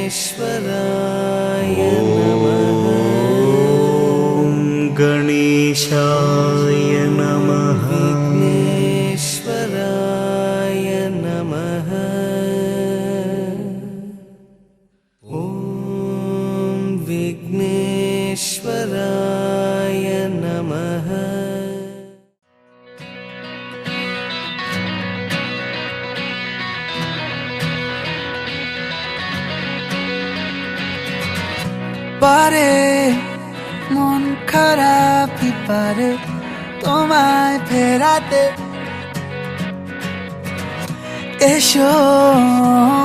विघ्नेश्वराय नमः। ॐ गणेशाय नमः। विघ्नेश्वराय नमः। ॐ विघ्नेश्वराय नमः। পারে মন খারাপই পারে তোমায় ফেরাতে, এসো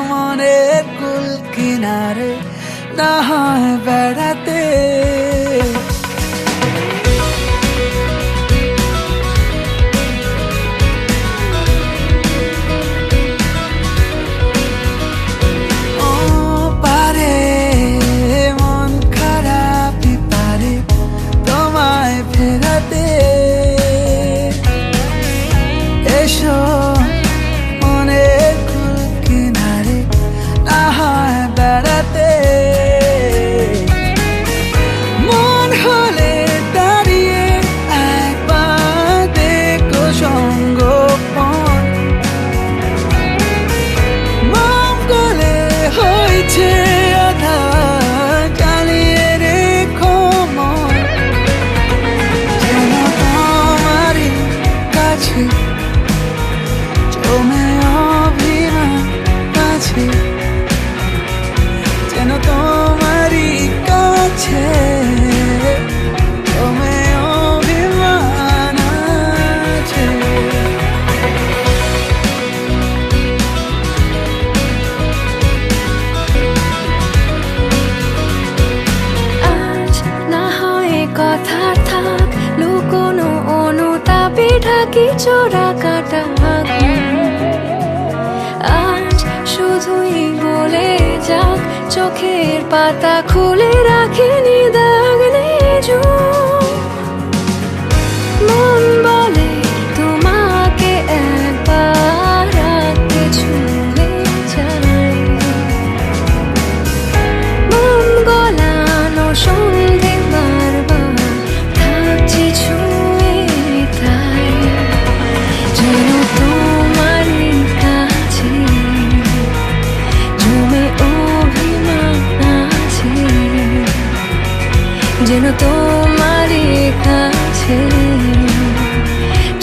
মনের কুল কিনারে না হয় বেড়াতে। চোরা কাটা আজ শুধুই বলে যাক, চোখের পাতা খুলে রাখিনি দাগ নেই। মন বলে তোমাকে একবার রাখতে ছুঁয়ে যাই, মন গলানো সন্ধে বারবার থাকছি ছুঁয়ে, তাই যেন তোমারই কাছে জমে অভিমান আছে, যেন তোমারই কাছে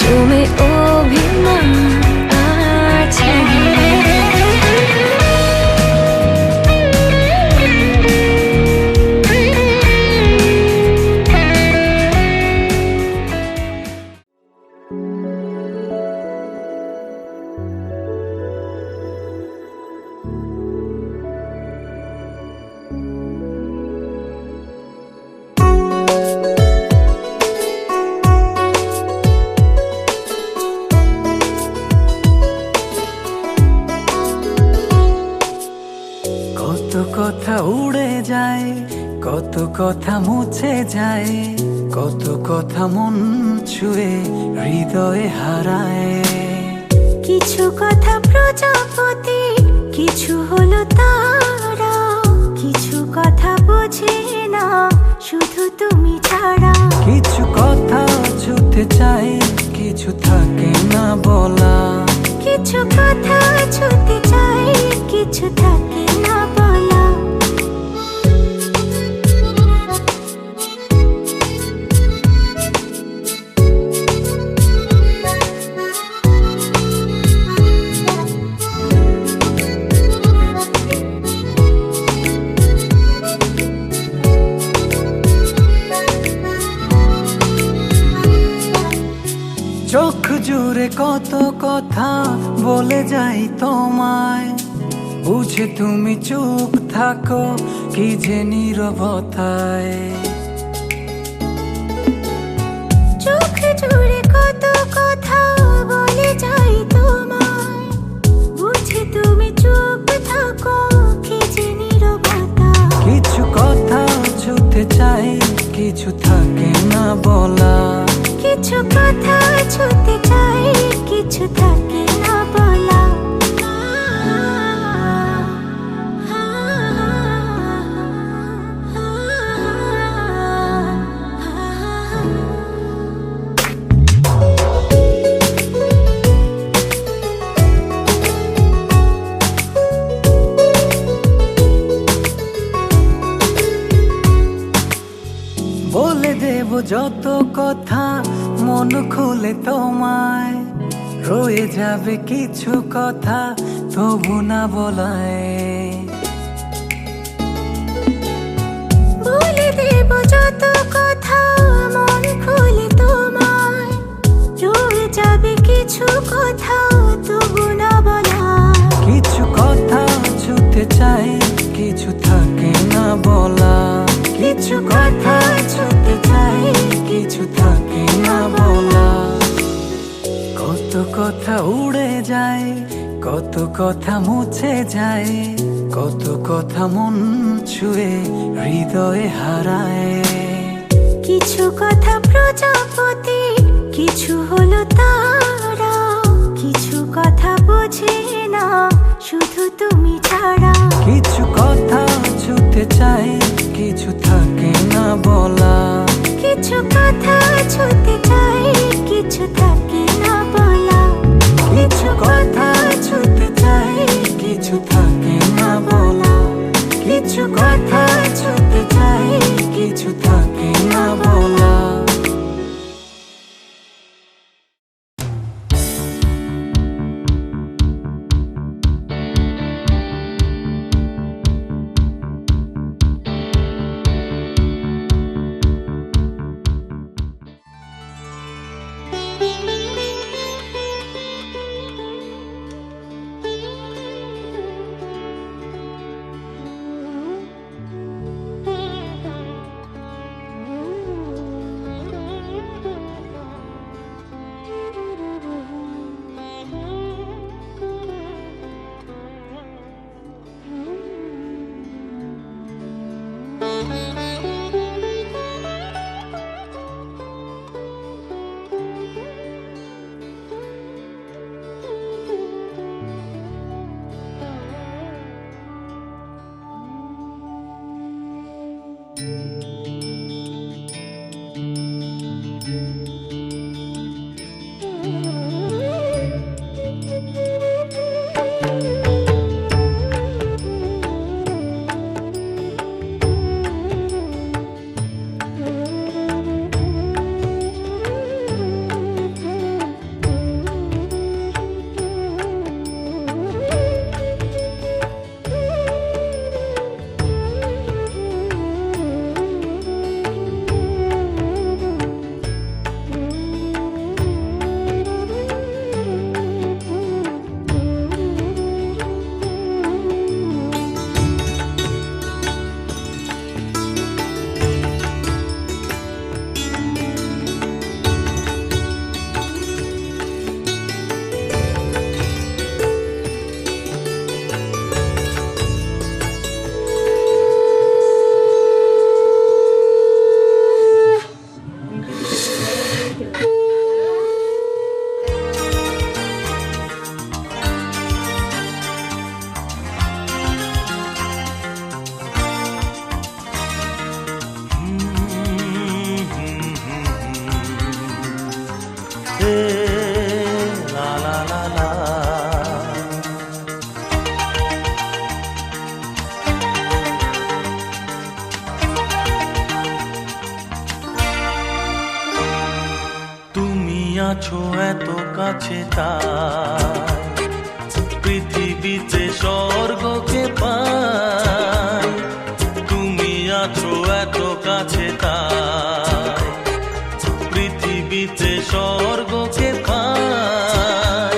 জমে অভিমান আছে। কথা উড়ে যায়, কত কথা মুছে যায়, কত কথা মন ছুঁয়ে হৃদয়ে হারায়। কিছু কথা প্রজাপতি, কিছু হলো তারা, কিছু কথা বোঝে না শুধু তুমি ছাড়া। কিছু কথা ছুতে চাই, কিছু থাকে না বলা, কিছু কথা ছুতে চাই, কিছু থাকে না বলা। চোখ জুড়ে কত কথা বলে যাই তোমায়, বুঝে তুমি চুপ থাকো কি যে নীরবতায়। চোখ জুড়ে কত কথা বলে যাই তোমায়, বুঝে তুমি চুপ থাকো কি যে নীরবতায়। কিছু কথা ছুতে চাই, কিছু থাকে না বলা, কিছু কথা ছুতে চাই, কিছু থাকে না বলা। যত কথা মন খুলে তোমায়, রয়ে যাবে কিছু কথা তবু না বলায়। বলে দেব যত কথা মন খুলে তোমায়, রয়ে যাবে কিছু কথা তবু না বলা। কিছু কথা ছুতে চাই, কিছু থাকে না বলা। কিছু কথা ছুতে চাই, কিছু থাকে না বলা। কত কথা উড়ে যায়, কত কথা মুছে যায়, কত কথা মন ছুঁয়ে হৃদয়ে হারায়। কিছু কথা প্রজাপতি, কিছু হলো তারা, কিছু কথা বোঝে না শুধু তুমি ছাড়া। কিছু কথা ছুতে চাই, কিছু থাকে না বলা। কিছু কথা ছুতে চাই, কিছু থাকে না বলা। কিছু কথা ছুতে চাই, কিছু থাকে না বলা। কিছু কথা ছুতে চাই, কিছু থাকে না বলা। আছো এত কাছে তাই পৃথিবীতে স্বর্গকে পাই। তুমি আছো এত কাছে তাই পৃথিবীতে স্বর্গকে পাই।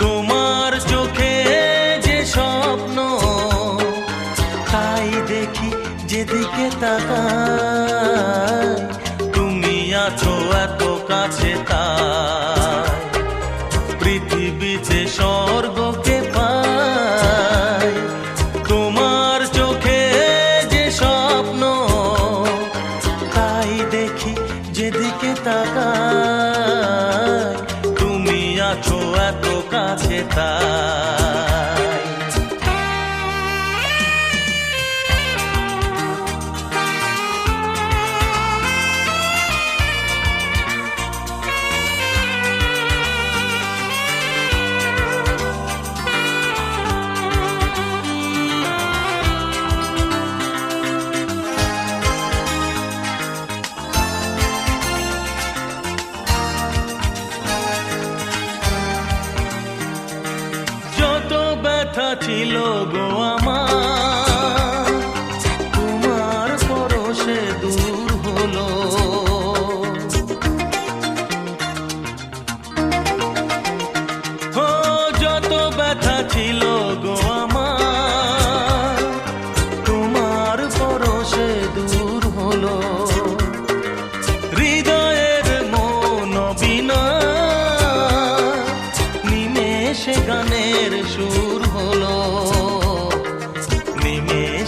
তোমার চোখে যে স্বপ্ন তাই দেখি যেদিকে তাকাই। তুমি আছো এত কাছে তাই পৃথিবীতে স্বর্গকে পাই। তোমার চোখে যে স্বপ্ন তাই দেখি যেদিকে তাকাই। তুমি আছো এত কাছে তাই।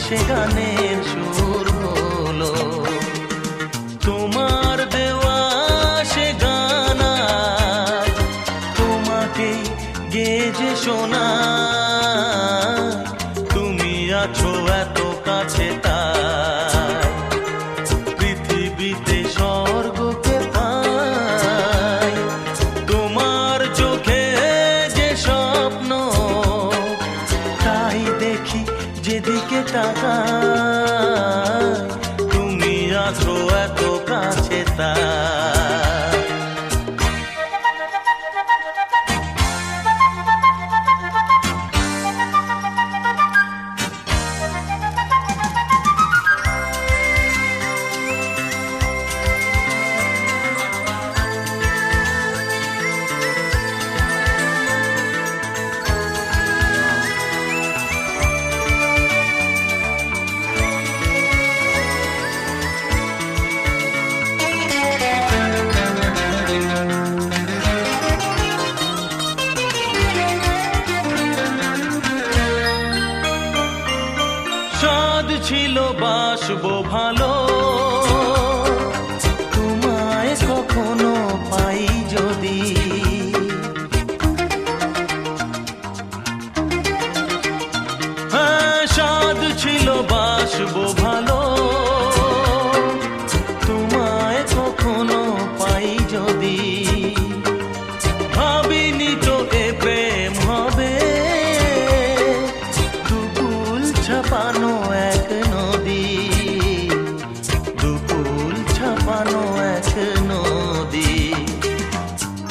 সে গানের সুর হলো তোমার দেওয়া সে গান আজ তোমাকে গেজে শোনা তুমি আছো এত কাছে তাই পৃথিবীতে স্বর্গকে পাই তোমার চোখে যে স্বপ্ন তাই দেখি যেদিকে তাকাই তুমি আছো এত কাছে তাই ছিল বাসবো ভালো তোমায় কখনো পাই যদি হ্যাঁ সাধ ছিল বাসবো ভালো তোমায় কখনো পাই যদি ভাবিনি তো এ প্রেম হবে দুকুল ছাপানো এক নদী দুকুল ছাপানো এক নদী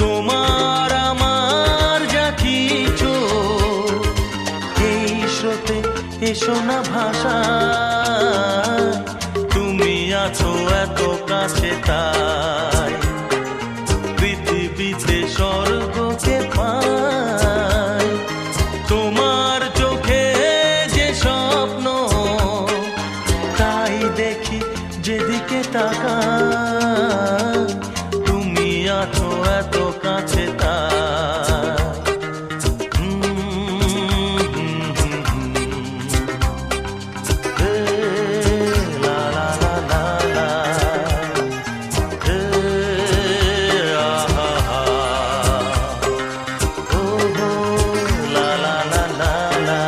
তোমার আমার যা কিছু এই স্রোতে এসো না ভাষা তুমি আছো এত কাছে তাই পৃথিবীতে স্বর্গকে পাই তোমার চোখে যে স্বপ্ন তাই দেখি যেদিকে তাকাই তুমি আছো এত কাছে তাই লা লা লা লা লা আহা ও লা লা লা লা লা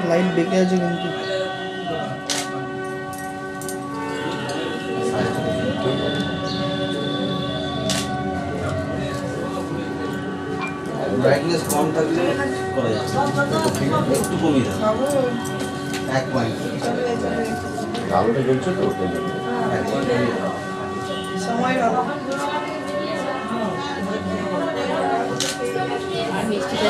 লাইট বেঁকে আছে কিন্তু ব্রাইটনেস কম থাকলে করা যাচ্ছে একটু কমই যাবে 1 পয়েন্ট আলোটা জ্বলছে তো 1 পয়েন্ট সময় আর মিষ্টিটা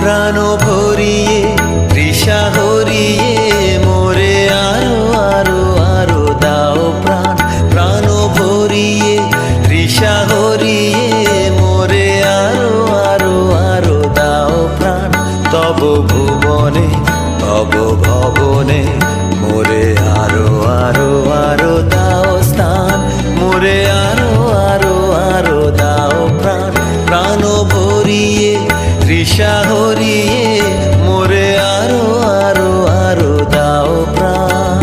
প্রাণ ভরিয়ে তৃষা হরিয়ে মোরে আরো আরো আরো দাও প্রাণ প্রাণ ভরিয়ে তৃষা হরিয়ে মোরে আরো আরো আরো দাও প্রাণ তব ভুবনে তব ভবনে মোরে আরো আরো আরো দাও স্থান মোরে আরো আরো আরো দাও প্রাণ প্রাণ ভরিয়ে তৃষা হরিয়ে মোরে আরো আরো আরো দাও প্রাণ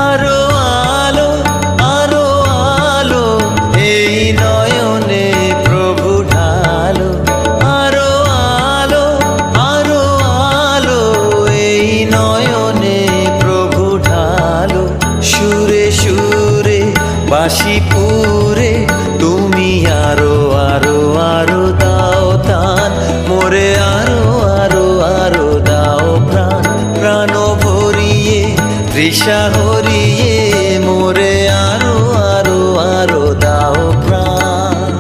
আরো আলো আরো আলো এই নয়নে প্রভু ঢালো আরো আলো আরো আলো এই নয়নে প্রভু ঢালো সুরে সুরে বাঁশি পুরে তুমি আরো আরো আরো দাও তান মোরে আরো আরো আরো দাও প্রাণ প্রাণ ভরিয়ে তৃষা হরিয়ে মোরে আরো আরো আরো দাও প্রাণ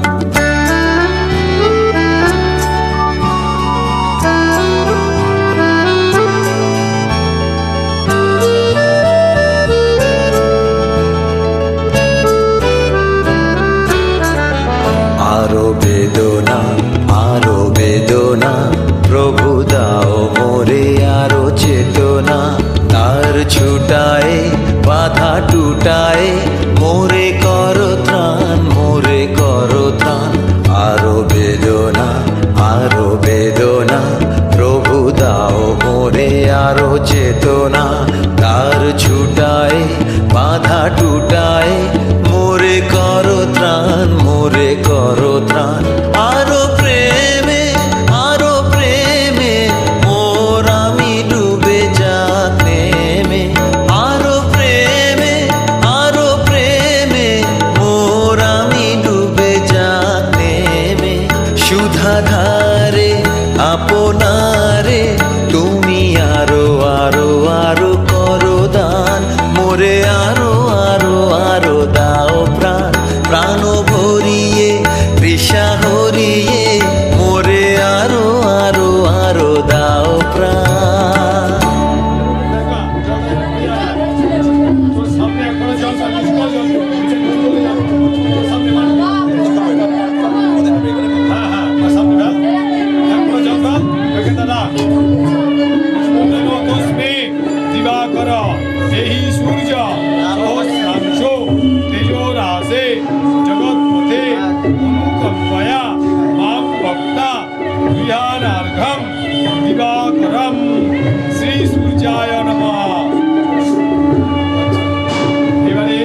আরো বেদনা প্রভু দাও মোরে আরো চেতনা তার ছুটায় বাধা টুটায় মোরে করো ত্রাণ আরো বেদনা প্রভু দাও মোরে আরো চেতনা তার ছুটায় বাধা টুটায় মোরে করো ত্রাণ আরো প্রেমে মোর আমি ডুবে যাক নেমে আরো প্রেমে মোর আমি ডুবে যাক নেমে সুধাধারে আপনারে তুমি আরো আরো আরো করো দান মোরে আরো আরো আরো দাও প্রাণ প্রাণ ভরিয়ে তৃষা হরিয়ে মোরে আরো আরো আরো দাও প্রাণ শ্রী সূর্যায় নমঃ। এবারে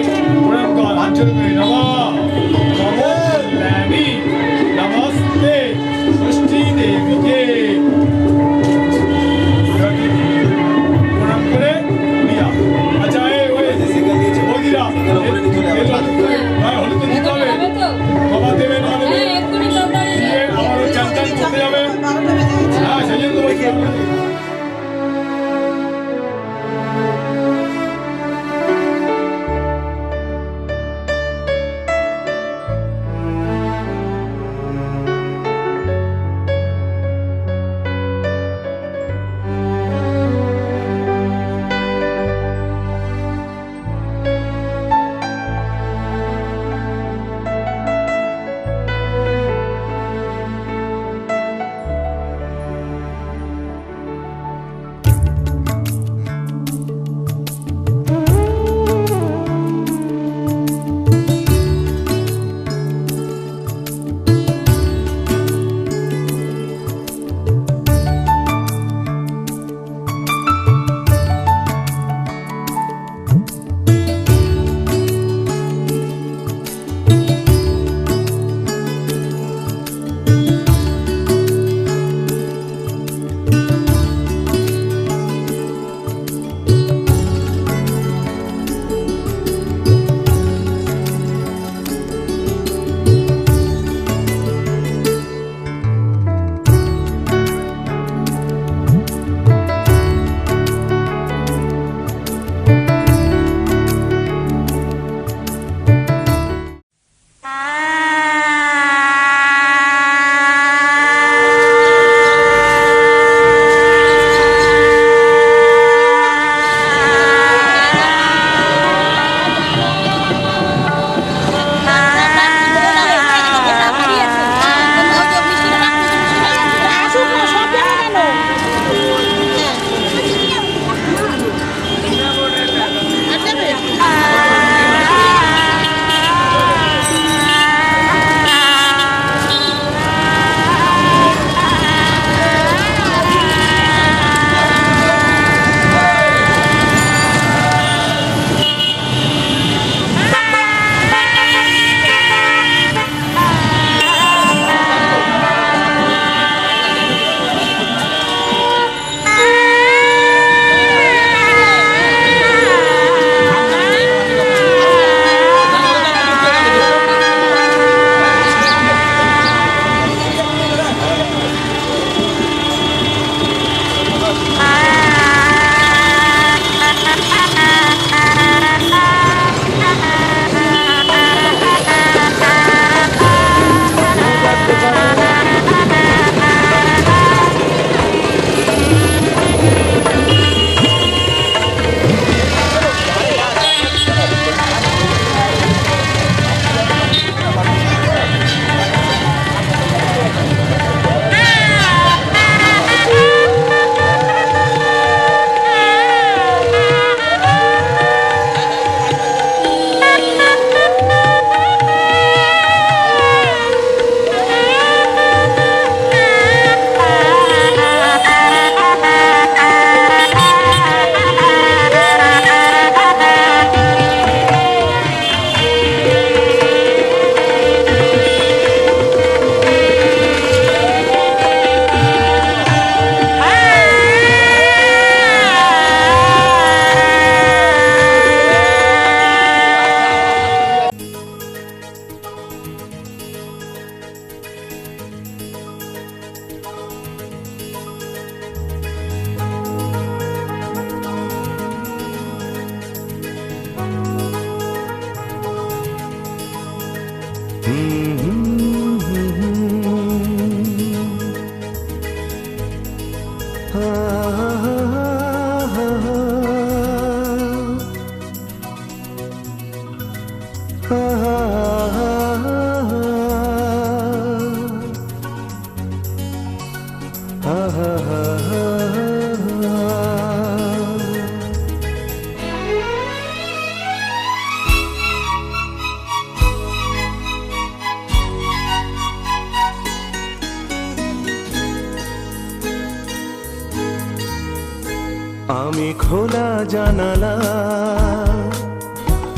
আমি খোলা জানালা,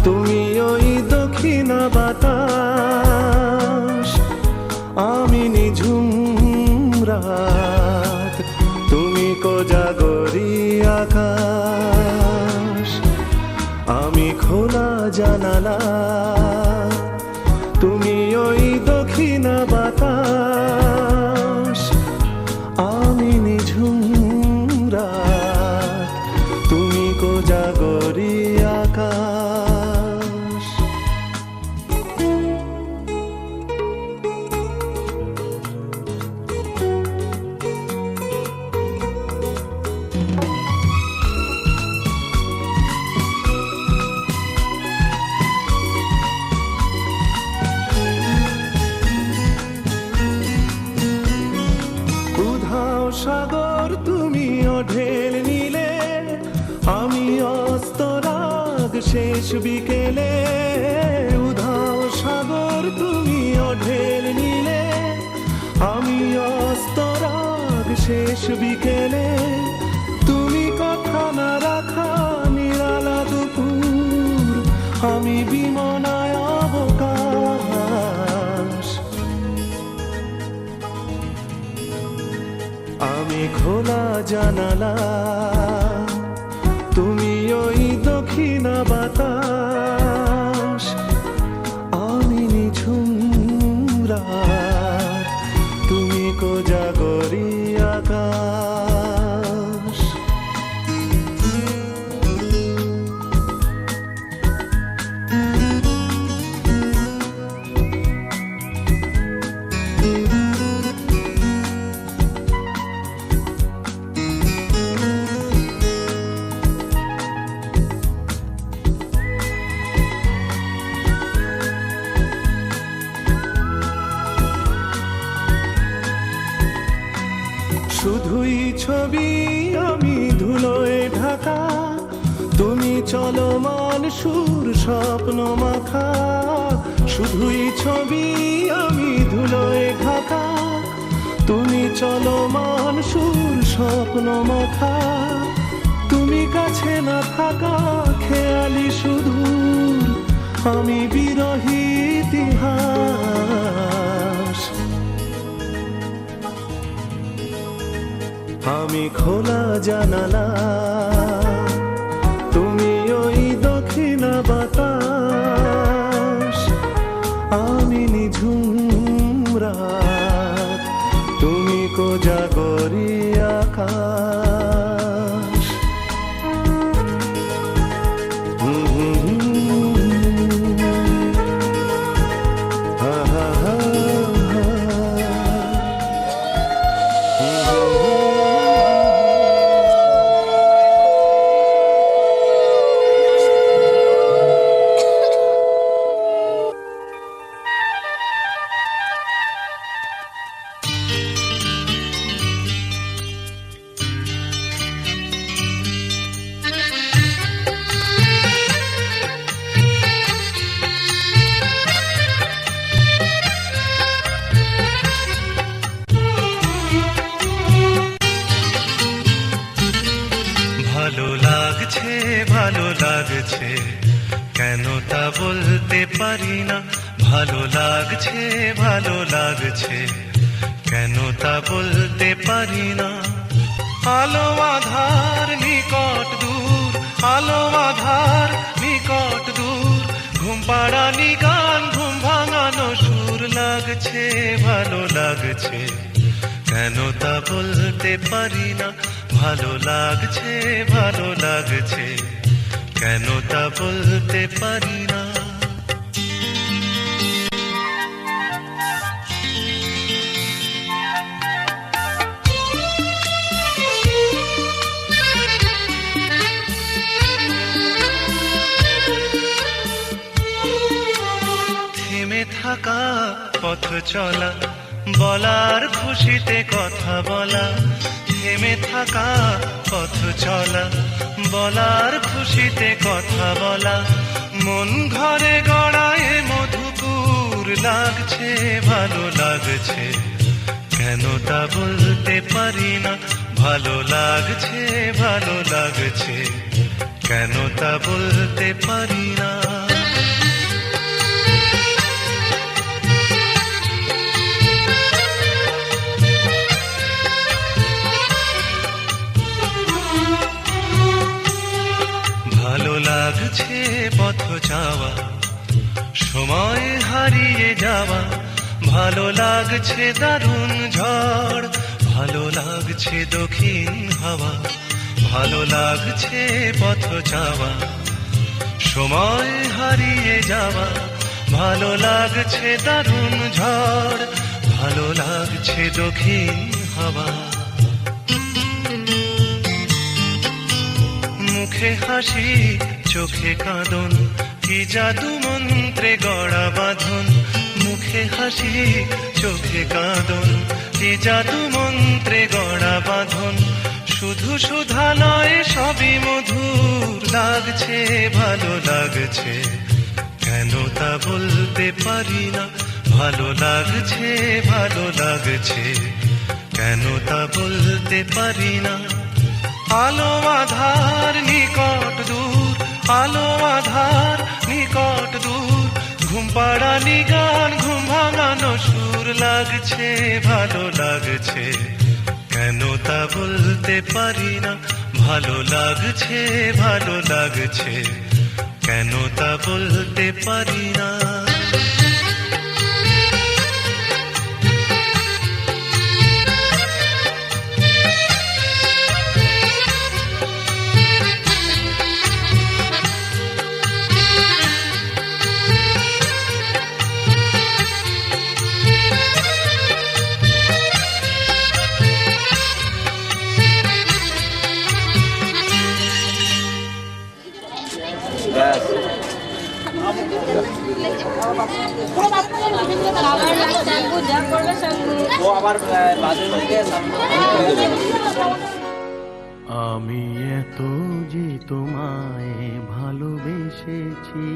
তুমি ওই দক্ষিণা বাতাস, আমি নিঝুম রাত, তুমি কোজাগরি আকাশ। আমি খোলা জানালা, তুমি ওই দক্ষিণা বাতাস, আমি নিঝুম সাগর তুমি ঢেল নিলে, আমি অস্তরাগ শেষ বিকেলে। উধাও সাগর তুমি ঢেল নিলে, আমি অস্তরাগ শেষ বিকেলে। তুমি কথা না রাখা নিরালা দুপুর, আমি বিমনায় অবকাশ। আমি খোলা জানালা, তুমি ওই দক্ষিণা বাতাস। আমি নিঝুম রাত, তুমি কোজাগরী আকাশ। শুধুই ছবি আমি ধুলোয় ঢাকা, তুমি চলমান সুর স্বপ্ন মাখা। শুধুই ছবি আমি ধুলোয় ঢাকা, তুমি চলমান সুর স্বপ্ন মাখা। তুমি কাছে না থাকা খেয়ালি সুদূর, আমি বিরহী ইতিহাস। আমি খোলা জানালা, তুমি ওই দক্ষিণা বাতাস। আমি নিঝুম রাত, তুমি কোজাগরী আকাশ। ভালো লাগছে কেন তা বলতে পারি না। ভালো লাগছে কেন তা বলতে পারি না। আলো আধার নিকট দূর, আলো আধার নিকট দূর। ঘুম পাড়ানি গান, ঘুম ভাঙানো সুর লাগছে ভালো লাগছে কেন তা বলতে পারি না। ভালো লাগছে কেন তা বলতে পারি না। থেমে থাকা পথ চলা, বলার খুশিতে কথা বলা। থেমে থাকা পথ চলা, বলার খুশিতে কথা বলা। মন ঘরে গড়ায় মধুপুর লাগছে ভালো লাগছে কেন তা বলতে পারি না। ভালো লাগছে কেন তা বলতে পারি না। ভালো লাগছে পথ যাওয়া, সময় হারিয়ে যাওয়া। ভালো লাগছে দারুণ ঝড়, ভালো লাগছে দক্ষিণ হাওয়া। ভালো লাগছে পথ যাওয়া, সময় হারিয়ে যাওয়া। ভালো লাগছে দারুণ ঝড়, ভালো লাগছে দক্ষিণ হাওয়া। মুখে হাসি চোখে কাঁদন, কি জাদু মন্ত্রে গড়া বাঁধন। মুখে হাসি চোখে কাঁদন, কি জাদু মন্ত্রে মন্ত্রে গড়া বাঁধন, শুধু সুধা নয় সবই মধুর লাগছে, ভালো লাগছে, কেন তা বলতে পারি না। ভালো লাগছে, ভালো লাগছে, কেন তা বলতে পারি না। আলো আধার নিকট দূর, আলো আধার নিকট দূর, ঘুম পাড়ানি গান, ঘুম ভাঙানো সুর লাগছে, ভালো লাগছে, কেন তা বলতে পারি না। ভালো লাগছে, ভালো লাগছে, কেন তা বলতে পারি না। আমি এত যে তোমায় ভালোবেসেছি,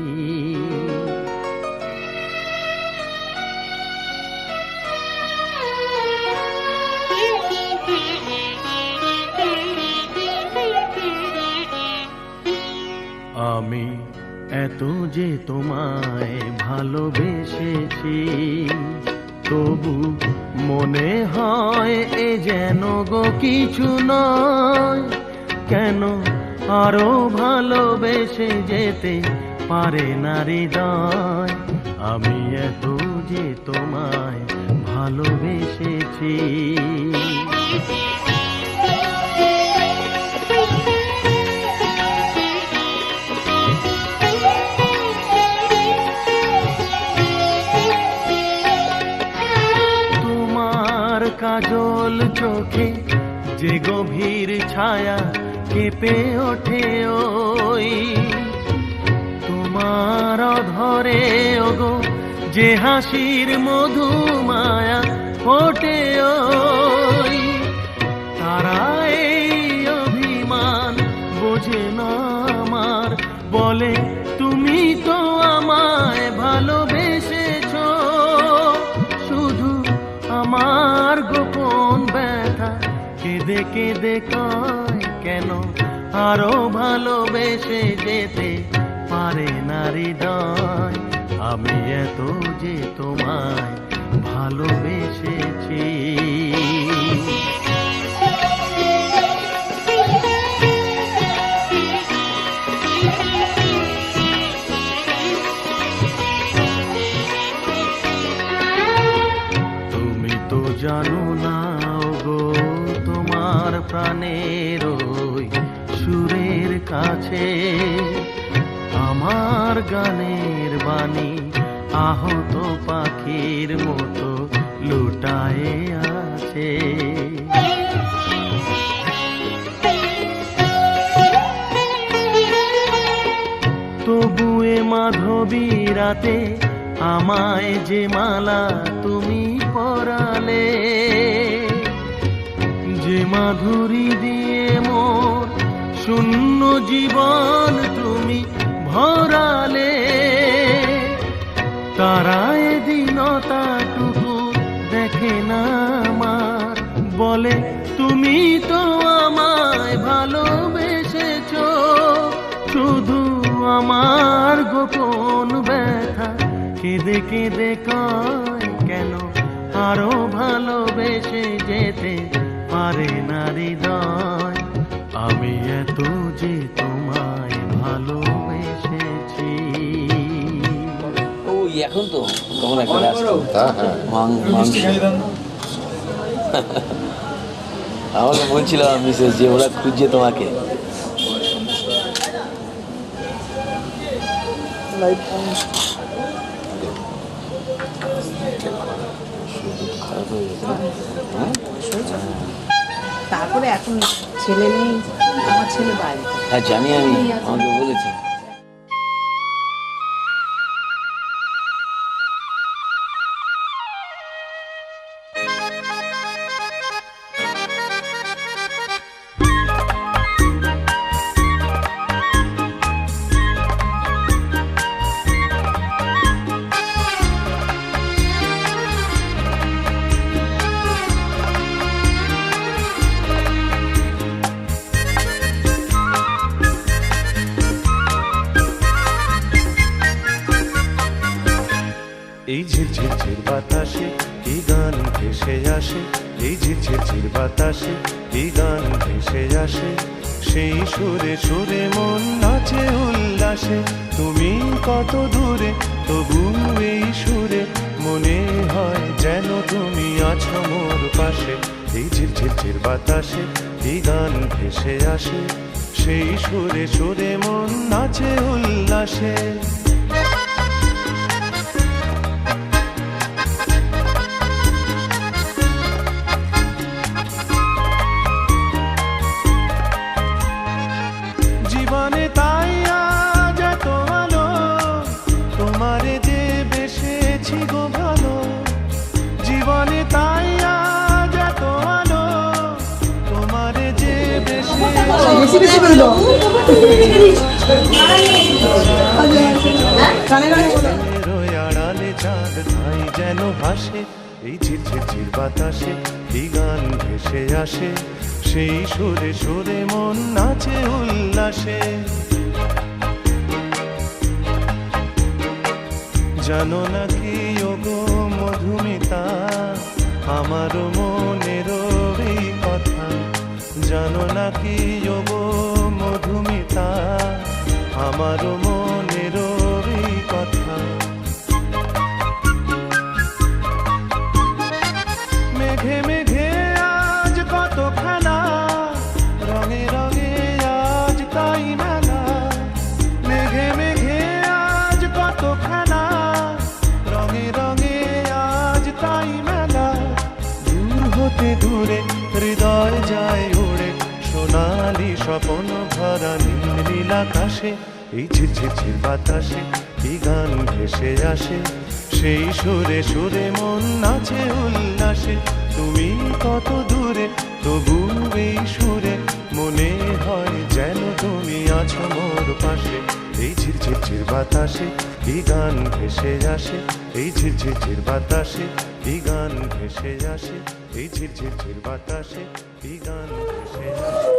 আমি এত যে তোমায় ভালোবেসেছি, তবু মনে হয় এ যেন গো কিছু নয়। কেন আরো ভালোবেসে যেতে পারে না হৃদয়। আমি এত যে তোমায় ভালোবেসেছি। কাজল চোখে যে গভীর ছায়া কেঁপে ওঠে ওই, তোমার ধরে ওগো যে হাসির মধু মায়া ফোটে ওই, তারা এই অভিমান বোঝে না আমার, বলে তুমি তো আমায় ভালোবেসেছো। শুধু আমার গোপন ব্যথা কেঁদে কেঁদে কয়, কেন আরো ভালোবেসে যেতে পারে না হৃদয়। আমি এত যে তোমায় ভালোবেসেছি। জানো না গো তোমার প্রাণের ওই সুরের কাছে আমার গানের বাণী আহত পাখির মতো লুটায়ে আছে। তবু এ মাধবী রাতে আমায় যে মালা তুমি পরালে, যে মাধুরী দিয়ে মোর শূন্য জীবন তুমি ভরালে, তারা এদিনতাটুকু দেখে না আমার, বলে তুমি তো আমায় ভালোবেসেছো। শুধু আমার গোপন ব্যথা কেঁদে কেঁদে কয়, কেন আরো ভালোবেসে যেতে পারে না হৃদয়। আমি এত যে তোমায় ভালোবেসেছি। ও এখন তো তখন একটা আমাকে বলছিল মিসেস যে ওরা খুঁজছে তোমাকে। তারপরে এখন ছেলে নেই, আমার ছেলে বাইরে। হ্যাঁ জানি, আমি আমাকে বলেছি। ঝিরঝির বাতাসে কি গান ভেসে আসে, এই ঝিরঝির বাতাসে কি গান ভেসে আসে, সেই সুরে সুরে মন নাচে উল্লাসে। তুমি কত দূরে তবু এই সুরে মনে হয় যেন তুমি আছো মোর পাশে। এই ঝিরঝির বাতাসে কি গান ভেসে আসে, সেই সুরে সুরে মন নাচে উল্লাসে। জীবনে তাই আজ এত আলো, তোমারে যে বেসেছি গো ভালো। জীবনে তাই আজ এত আলো, তোমারে যে বেসেছি আড়ালে চাঁদ ধাই যেন ভাসে। এই ঝিরঝির বাতাসে কি গান ভেসে আসে, সেই সুরে সুরে মন নাচে উল্লাসে। জানো নাকি ওগো মধুমিতা, আমার মনের এই কথা। জানো নাকি ওগো মধুমিতা, আমার মনের এই কথা। মেঘে মেঘে আজ কত খেলা, রঙে রঙে আজ তাই মেলা। মেঘে মেঘে আজ কত খেলা, রঙে রঙে আজ তাই মেলা। দূর হতে দূরে হৃদয় যায় উড়ে, সোনালি স্বপ্ন ভরা নীল নীল আকাশে। এই ঝিরঝির বাতাসে কি গান ভেসে আসে, সেই সুরে সুরে মন নাচে উল্লাসে। তুমি কত দূরে তবু এই সুরে মনে হয় যেন তুমি আছো মোর পাশে। এই ঝিরঝির বাতাসে কি গান ভেসে আসে, এই ঝিরঝির বাতাসে কি গান ভেসে আসে, এই ঝিরঝির বাতাসে কি গান ভেসে আসে।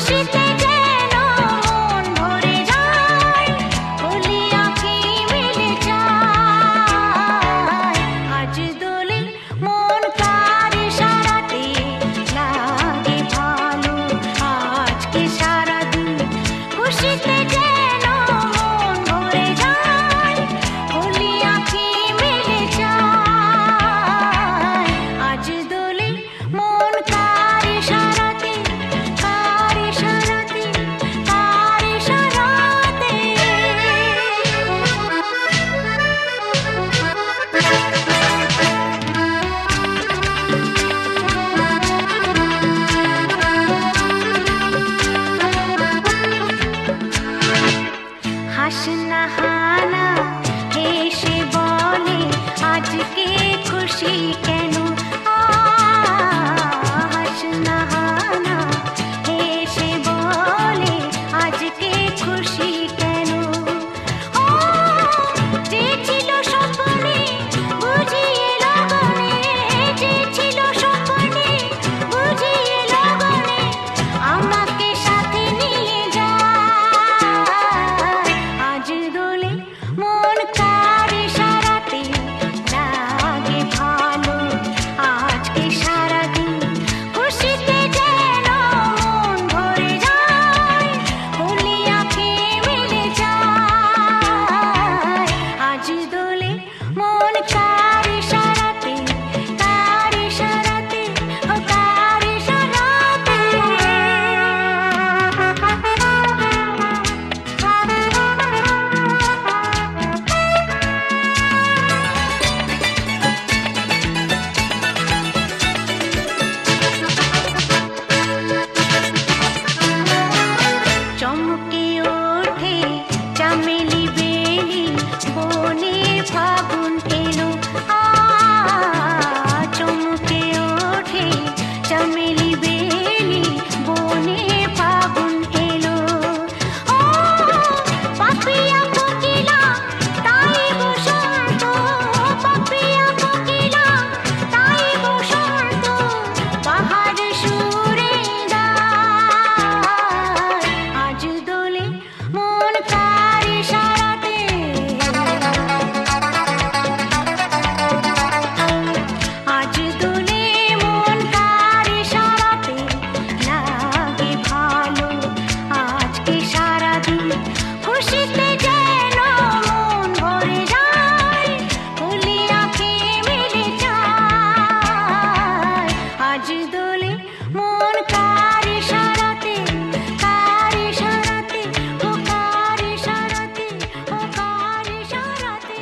খুশিতে যেন মন ভরে যায়, খুলি আঁখি মেলে যায়। আজ দোলে মন কার ইশারাতে লাগে ভালো, আজকে সারাদিন খুশিতে যেন মন ভরে যায়, খুলি আঁখি মেলে যায়। আজ দোলে মন কার ইশারাতে, কার ইশারাতে, কার ইশারাতে। হাসনা হানা হেসে বলে আজকে খুশি কেন, হাসনা হানা হেসে বলে আজকে খুশি কেন। ও যে ছিল স্বপ্নে বুঝিয়ে লগনে, যে ছিল স্বপ্নে বুঝিয়ে লগনে আমাকে সাথে নিয়ে যায়। আজ দোলে মন কার ইশারাতে লাগে ভালো, আজকে সারাদিন খুশিতে যেন মন ভরে যায়, খুলি আঁখি মেলে যায়। আজ দোলে মন কার ইশারাতে, কার ইশারাতে, ও কার ইশারাতে। চমকে ওঠে চামেলি বেলি, বনে ফাগুন এলো, চমকে ওঠে চামেলি বেলি, বনে ফাগুন এলো। ও পাপিয়া কোকিলা তাই বসন্ত, পাপিয়া কোকিলা তাই বসন্ত, বাহার সুরে গায়। আজ দোলে মন কার ইশারাতে, আজ দোলে মন কার ইশারাতে লাগে ভালো, আজকে সারাদিন খুশিতে যেন মন ভরে যায়, খুলি আঁখি মেলে যায়। আজ দোলে মন কার ইশারাতে, কার ইশারাতে, ও কার ইশারাতে, ও কার ইশারাতে।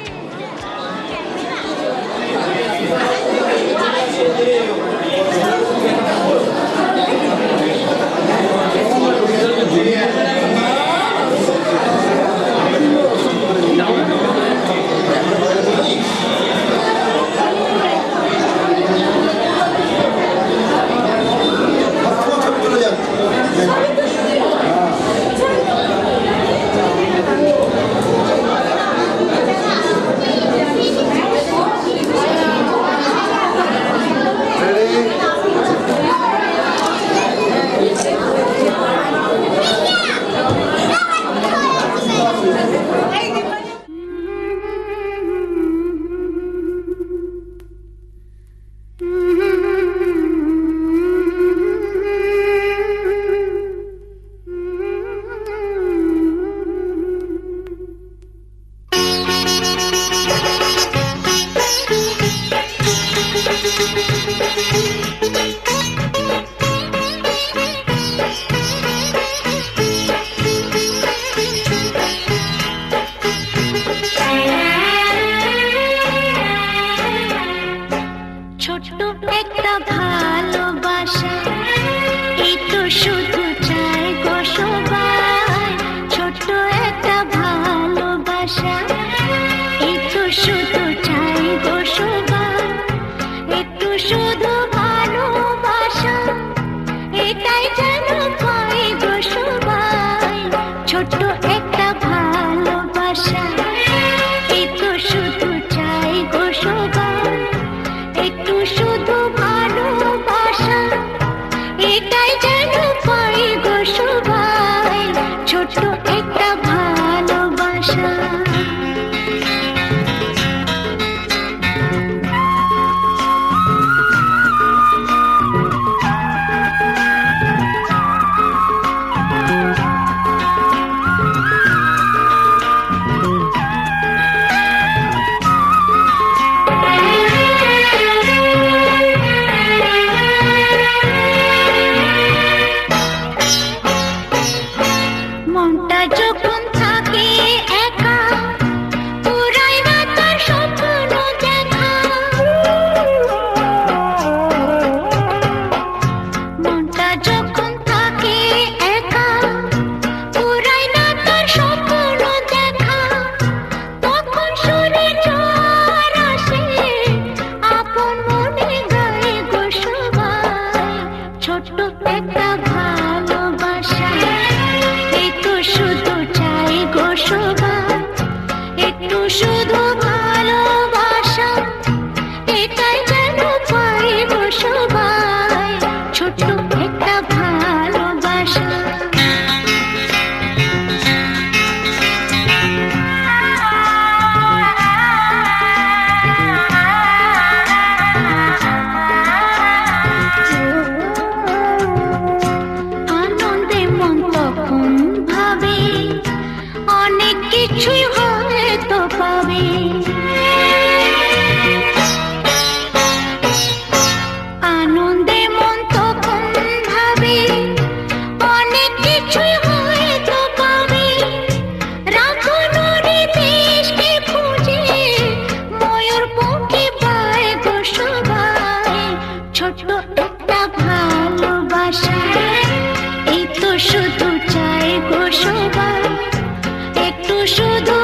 ছোট্ট একটা ভালোবাসা, এই তো শুধু চাই গো সবাই। ছোট্ট একটা ভালোবাসা, এই তো শুধু চাই গো সবাই। একটু শুধু ভালোবাসা, এটাই যেন পাই গো সবাই। ছোট্ট একটা ভালোবাসা, এই তো শুধু চাই গো সবাই। একটু শুধু ভালোবাসা, এটাই যেন পাই কিছুই হয়তো পাবে। আনন্দে মন তখন ভাবে অনেক কিছুই হয়তো পাবে। রাখো নদী দেশকে খুঁজে ময়ূর পক্ষে পায় গো সবাই। ছোট্ট একটা ভালোবাসা এই তো শুধু চাই গো সবাই, একটু শুধু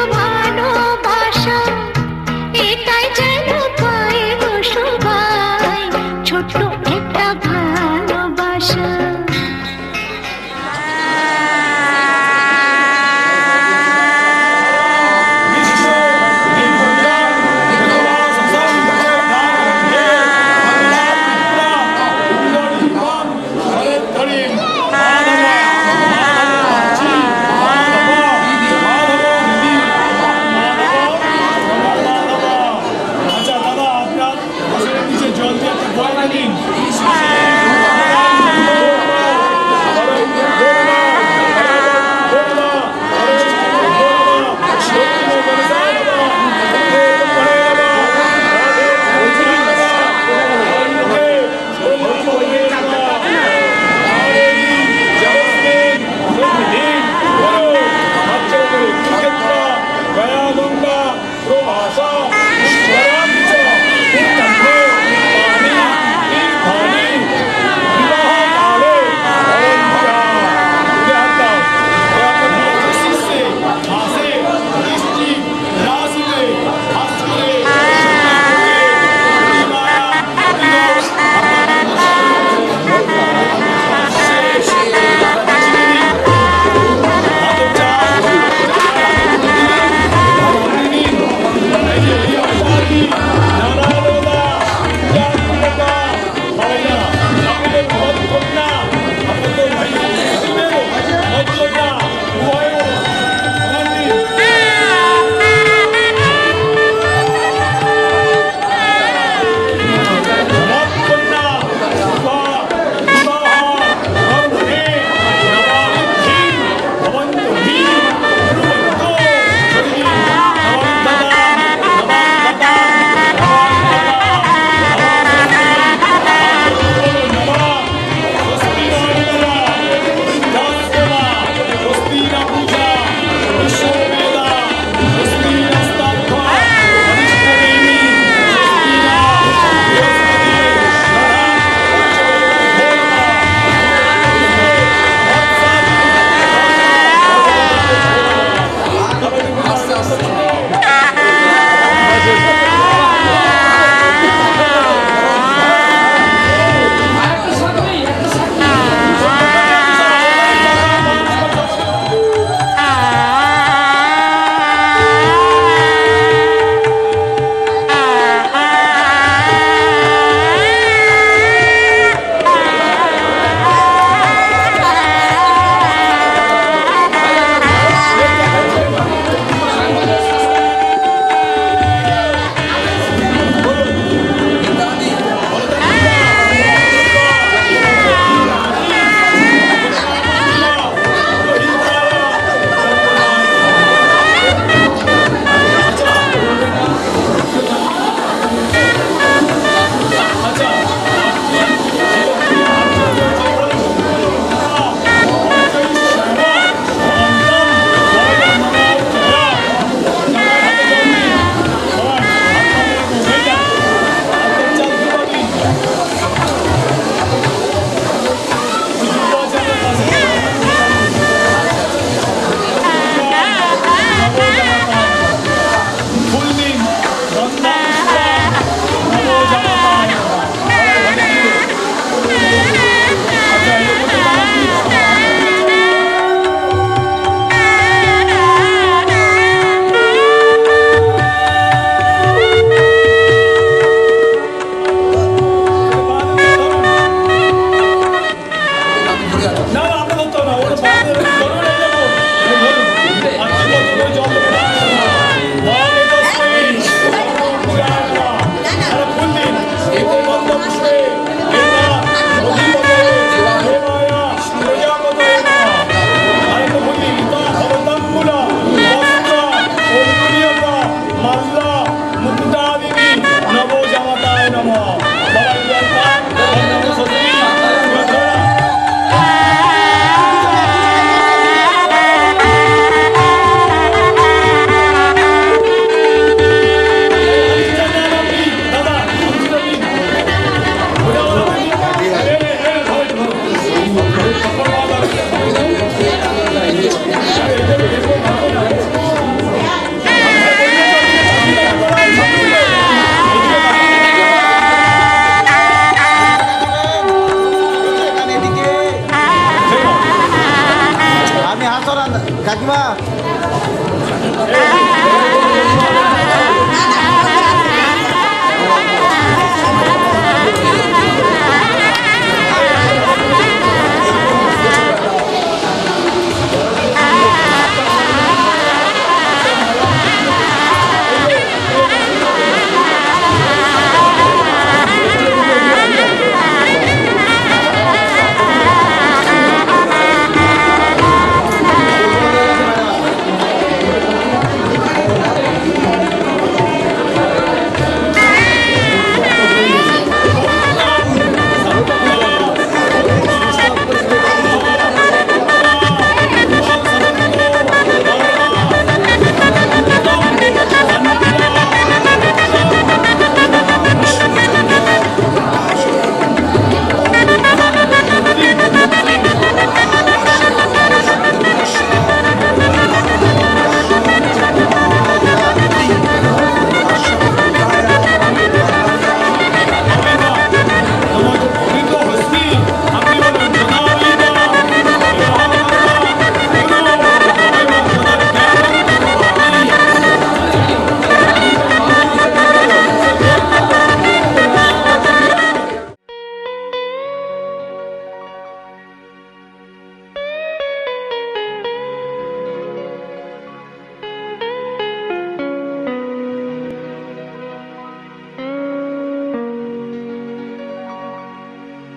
কাকিমা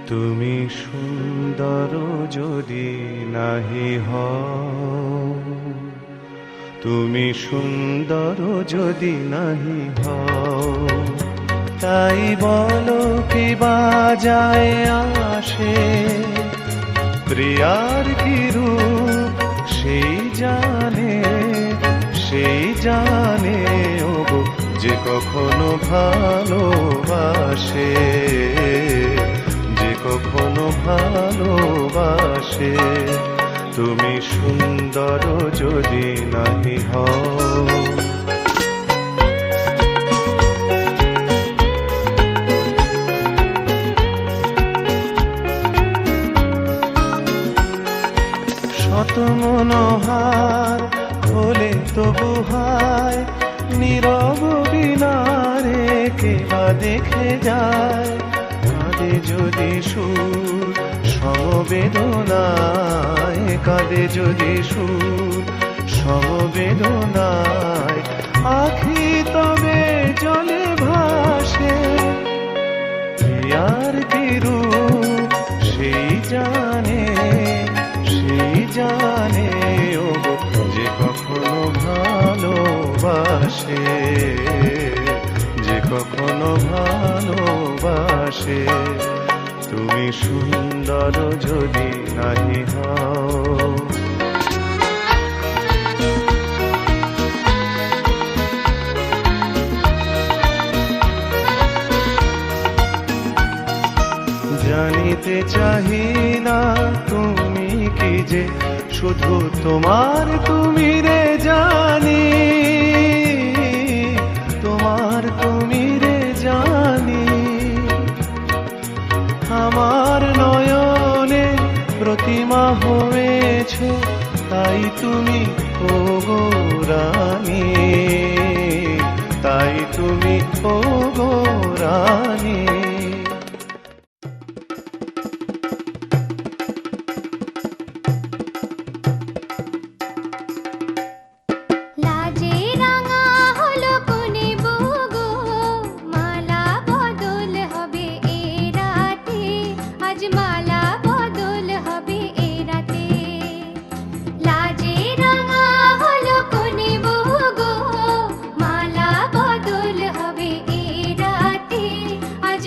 তুমি সুন্দর যদি নাহি হও, তুমি সুন্দর যদি নাহি হও, তাই বলো কি বাজায় আসে, প্রিয়ার কি রূপ সেই জানে ওগো যে কখনো ভালোবাসে, যে কখনো ভালোবাসে। তুমি সুন্দর যদি নাহি হও, শত মনোহার হলে তবু হায়, নীরব বিনারে কে বা দেখে যায়, কাঁদে যদি সুর সমবেদনায়, কাঁদে যদি সুর সমবেদনায়, আখি তবে জলে ভাসে, প্রিয়ার কি রূপ সেই জানে ওগো যে কখনো ভালোবাসে, যে কখনো ভালোবাসে। তুমি সুন্দর যদি নাহি হও, জানিতে চাহি না তুমি কি যে শুধু তোমার তুমি রে জানি, তোমার তুমি রে জানি, আমার নয়নে প্রতিমা হয়েছ তাই তুমি ওগো রানী, তাই তুমি ওগো রানী। আজ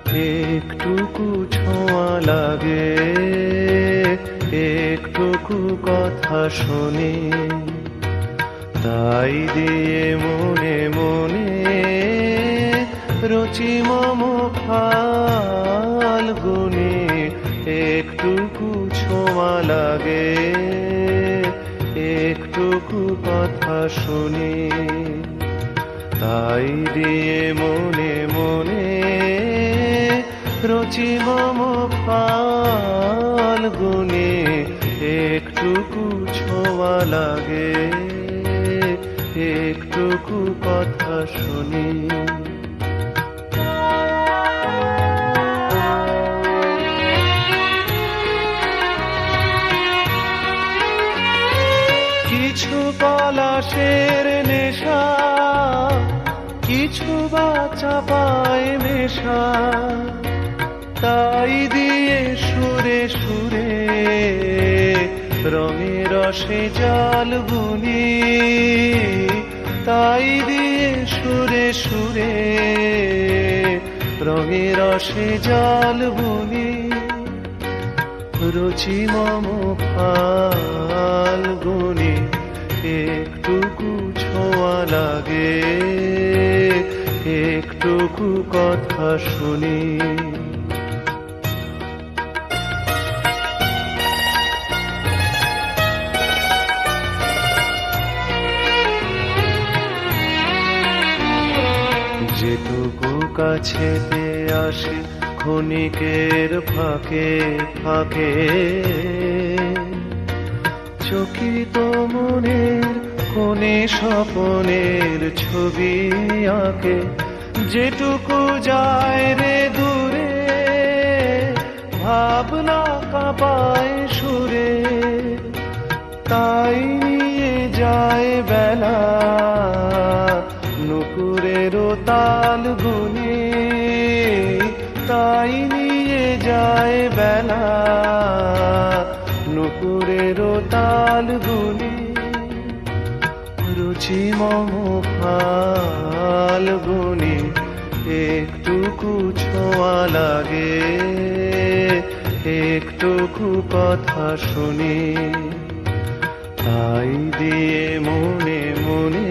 একটুকু ছোঁয়া লাগে, একটুকু কথা শুনি, তাই দিয়ে মনে মনে রচি মম ফাল্গুনি। একটুকু ছোঁয়া লাগে, একটুকু কথা শুনি, তাই দিয়ে মনে মনে রচি মম ফাল্গুনি। একটুকু ছোঁয়া লাগে, একটুকু কথা শুনি। কিছু পলাশের নেশা, কিছু বা চাপায় মেশা, তাই দিয়ে সুরে সুরে রঙে রসে জাল বুনি, তাই দিয়ে সুরে সুরে রঙে রসে জাল বুনি। রুচি মম ফাল্গুনি, একটুকু ছোঁয়া লাগে, একটুকু কথা শুনি। যেটুকু কাছেতে আসে ক্ষণিকের ফাঁকে ফাঁকে, চকিত মনের কোণে স্বপনের ছবি আঁকে। যেটুকু যায় রে দূরে, ভাবনা কাঁপায় সুরে, তাই নিয়ে যায় বেলা নুপুরেরও তাল গুনে, তাই নিয়ে যায় বেলা নুপুরেরও তাল গুনে। রুচি মম ফাল্গুনি, একটুকু ছোঁয়া লাগে, একটুকু কথা শুনি, তাই দিয়ে মনে মনে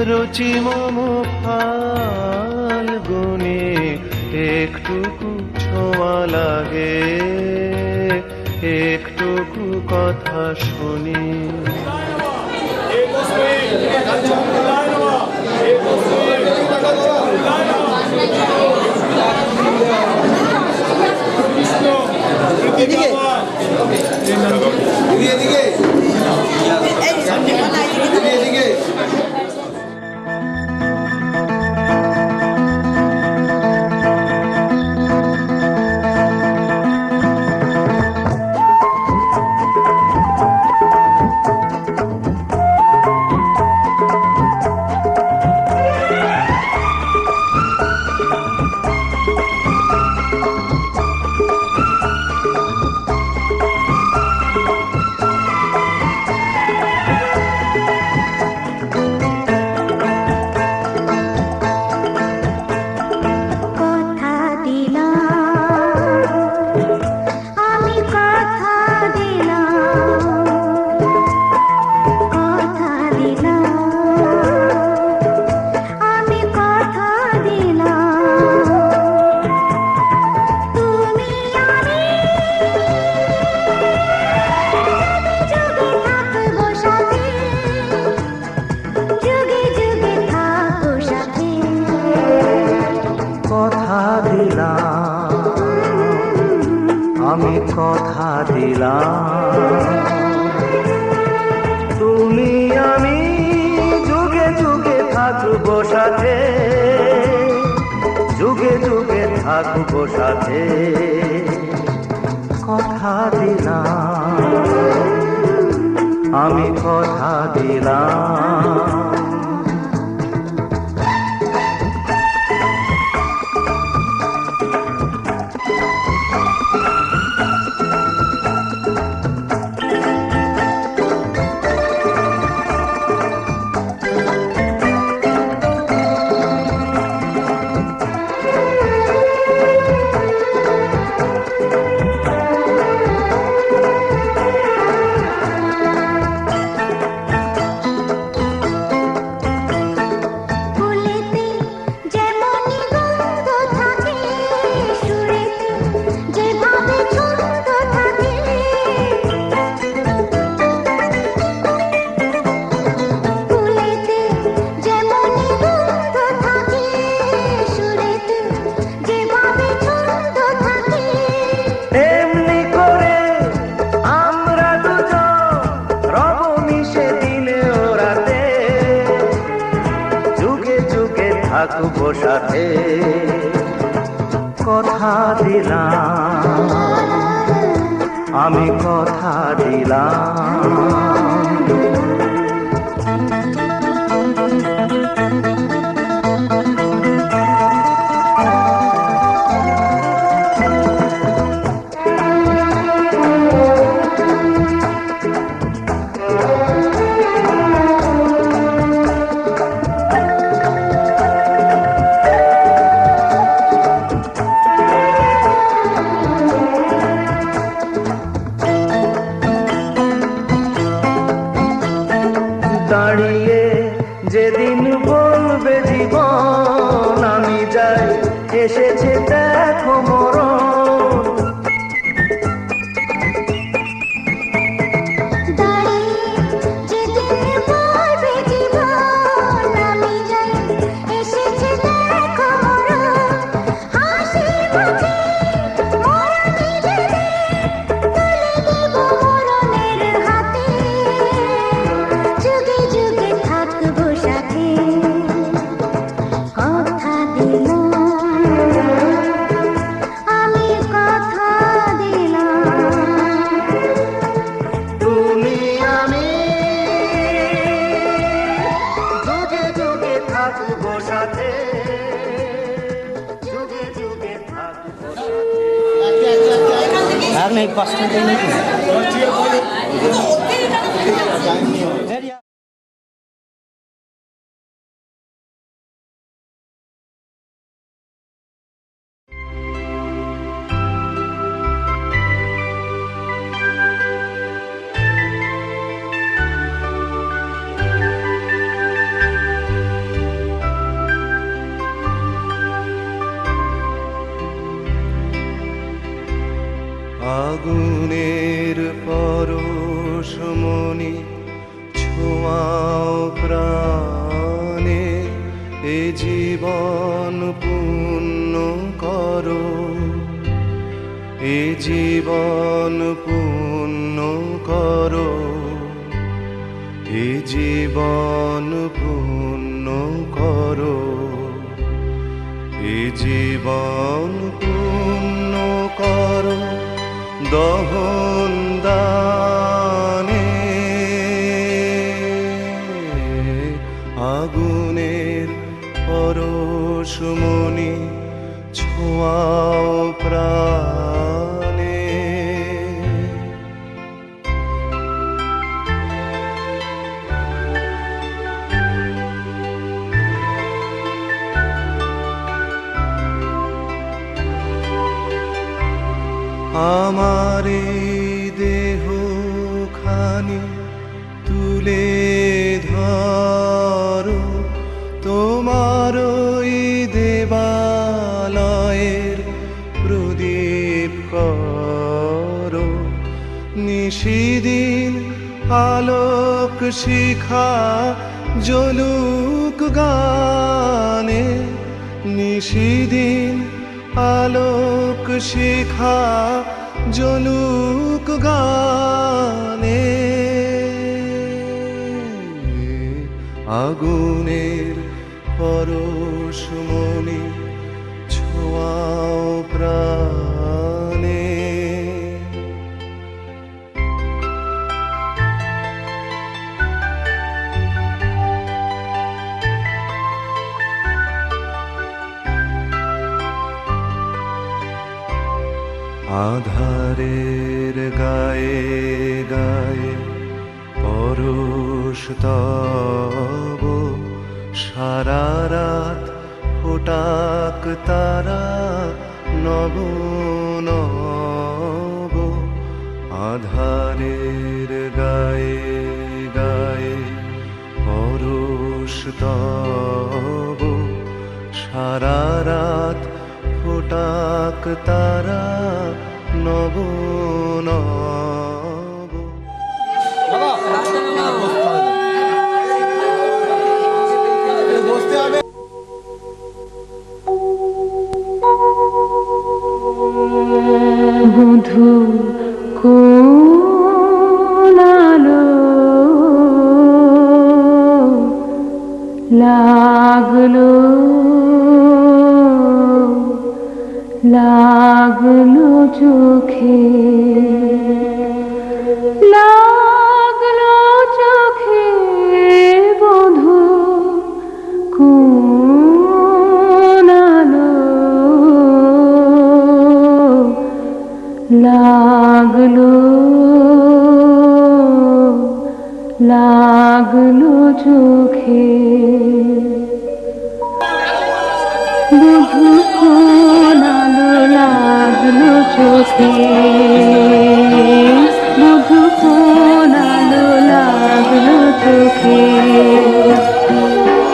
রুচি মম ফাল্গুনি। একটুকু ছোঁয়া লাগে, একটুকু কথা শুনি। আমি কথা দিলাম, তুমি আমি যুগে যুগে থাকবো সাথে, যুগে যুগে থাকবো সাথে। কথা দিলাম, আমি কথা দিলাম। সাথে কথা দিলাম, আমি কথা দিলাম। দাঁড়িয়ে যেদিন বলবে জীবন আমি যাই, এসেছে দেখো মরণ। আর নেই 5 মিনিট নাকি আগুনের পরশমণি ছোঁয়াও প্রাণে, এ জীবন পূর্ণ করো, এ জীবন পূর্ণ করো, এ জীবন পূর্ণ করো, এ জীবন পূর্ণ করো দহন দানে। আগুনের পরশমণি ছোঁয়াও প্রাণে। আমার দেহ খানি তুলে ধরো, তোমার দেবালয়ের প্রদীপ করো। নিশিদিন আলোক শিখা জ্বলুক গানে, নিশিদিন আলোক শিখা জ্বলুক গানে। আগুনের পরশমণি ছোঁয়াও প্রাণে। আধারের গায়ে গায়ে পরশ তব, সারা রাত ফোটাক তারা নব নব। আধারের গায়ে গায়ে পরশ তব, সারা রাত ফোটাক তারা নব নব। বধূ কোন আলো লাগলো লাগলো চোখে লাগলো চোখে বধূ কোন আলো লাগলো লাগলো চোখে বধূ কোন আলো লাগলো চোখে বধূ কোন আলো লাগলো চোখে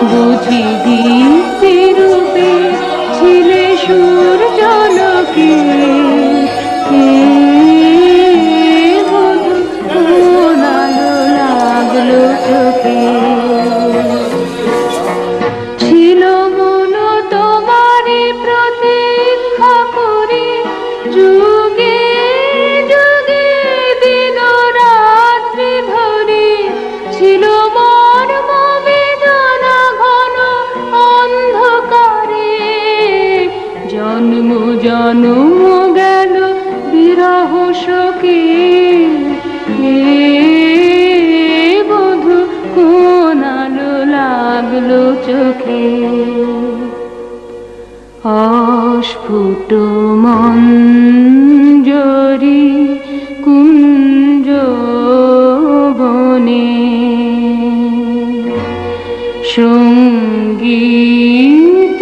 বুঝি দীপ্তি রূপে ছিলে সূর্যালোকে বধূ কোন আলো লাগলো চোখে ছিল মন তোমারই প্রতীক্ষা করে যুগে যুগে দিন রাত্রি ধরে ছিল মর্ম বেদনা ঘন অন্ধকারে জন্ম জন্ম গেল বিরহ শোকে বধূ কোন আলো লাগলো চোখে অস্ফুট মঞ্জরি কুঞ্জ বনে সঙ্গীত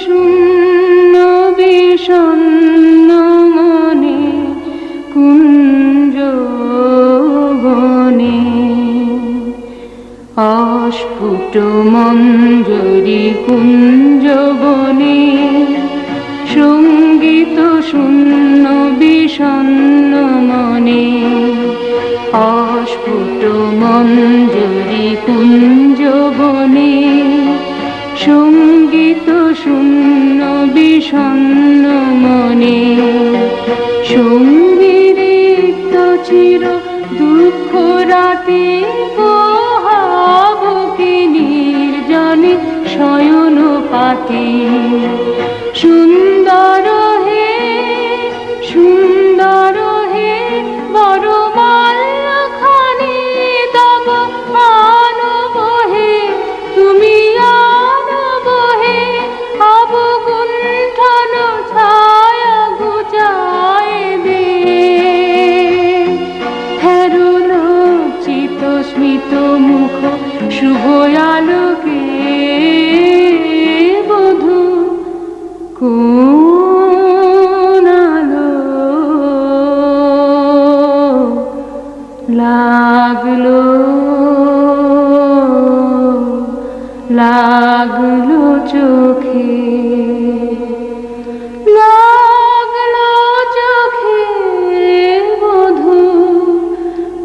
শূন্য বিষণ্ণ মনে কুঞ্জ বনে অস্ফুট মঞ্জরি কুঞ্জ বনে সঙ্গীত শূন্য বিষণ্ণ মনে অস্ফুট মঞ্জরি কুঞ্জ বনে সঙ্গীত শূন্য বিষণ্ণ মনে সঙ্গীত চির দুঃখ রাতে পোহাবকে নির্জনে শয়ন পাতে সুন্দর হে বড় মাল্যখানি তব আনব হে তুমি আনব হে অবগুণ্ঠন ছায়া ঘুচায় দে হেরো লজ্জিত স্মিত মুখ শুভ আলোকে বধূ কোন আলো লাগলো লাগলো চোখে লাগলো চোখে বধূ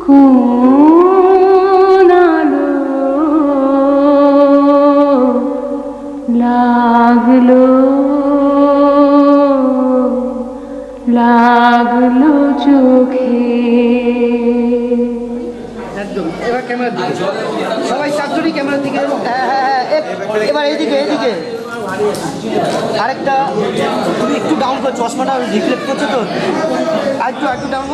কোন আলো লাগলো লাগলো চোখে একদম এবার ক্যামেরার দিকে সবাই চারজনই ক্যামেরার দিকে এবার এইদিকে এইদিকে আরেকটা তুমি একটু ডাউন করো চশমাটা রিফ্লেক্ট করছো তো আর একটু ডাউন